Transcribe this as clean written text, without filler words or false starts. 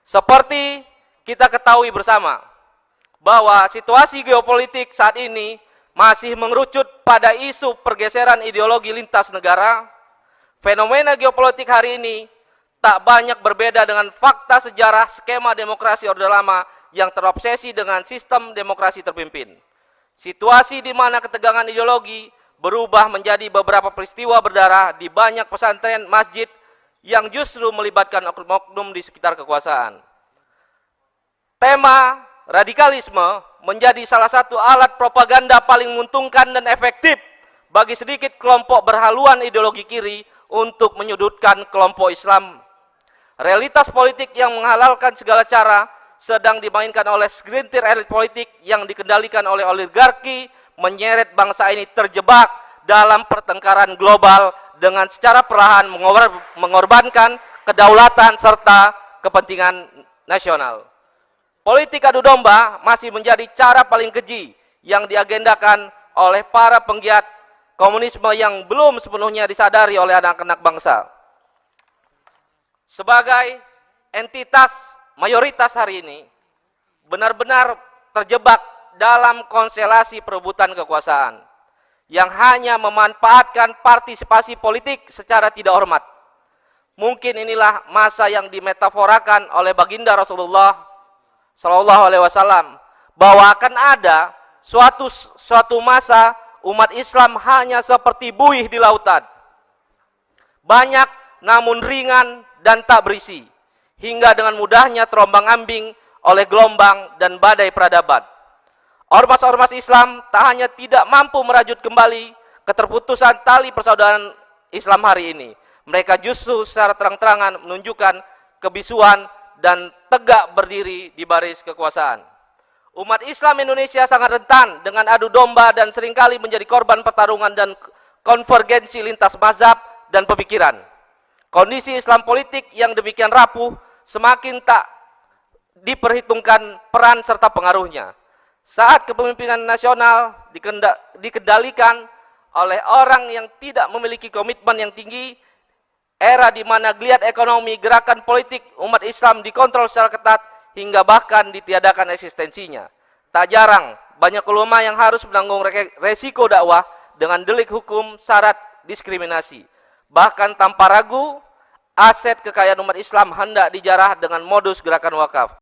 Seperti kita ketahui bersama bahwa situasi geopolitik saat ini masih mengerucut pada isu pergeseran ideologi lintas negara. Fenomena geopolitik hari ini tak banyak berbeda dengan fakta sejarah skema demokrasi Orde Lama yang terobsesi dengan sistem demokrasi terpimpin. Situasi di mana ketegangan ideologi berubah menjadi beberapa peristiwa berdarah di banyak pesantren, masjid yang justru melibatkan oknum-oknum di sekitar kekuasaan. Tema radikalisme menjadi salah satu alat propaganda paling menguntungkan dan efektif bagi sedikit kelompok berhaluan ideologi kiri untuk menyudutkan kelompok Islam. Realitas politik yang menghalalkan segala cara sedang dimainkan oleh segelintir elit politik yang dikendalikan oleh oligarki, menyeret bangsa ini terjebak dalam pertengkaran global dengan secara perlahan mengorbankan kedaulatan serta kepentingan nasional. Politik adu domba masih menjadi cara paling keji yang diagendakan oleh para penggiat komunisme yang belum sepenuhnya disadari oleh anak-anak bangsa. Sebagai entitas mayoritas hari ini benar-benar terjebak dalam konstelasi perebutan kekuasaan yang hanya memanfaatkan partisipasi politik secara tidak hormat. Mungkin inilah masa yang dimetaforakan oleh baginda Rasulullah Shallallahu Alaihi Wasallam bahwa akan ada suatu masa umat Islam hanya seperti buih di lautan, banyak namun ringan dan tak berisi, hingga dengan mudahnya terombang-ambing oleh gelombang dan badai peradaban. Ormas-ormas Islam tak hanya tidak mampu merajut kembali keterputusan tali persaudaraan Islam hari ini, mereka justru secara terang-terangan menunjukkan kebisuan dan tegak berdiri di baris kekuasaan. Umat Islam Indonesia sangat rentan dengan adu domba dan seringkali menjadi korban pertarungan dan konvergensi lintas mazhab dan pemikiran. Kondisi Islam politik yang demikian rapuh semakin tak diperhitungkan peran serta pengaruhnya. Saat kepemimpinan nasional dikendalikan oleh orang yang tidak memiliki komitmen yang tinggi, era di mana geliat ekonomi, gerakan politik umat Islam dikontrol secara ketat hingga bahkan ditiadakan eksistensinya. Tak jarang banyak ulama yang harus menanggung resiko dakwah dengan delik hukum syarat diskriminasi. Bahkan tanpa ragu, aset kekayaan umat Islam hendak dijarah dengan modus gerakan wakaf.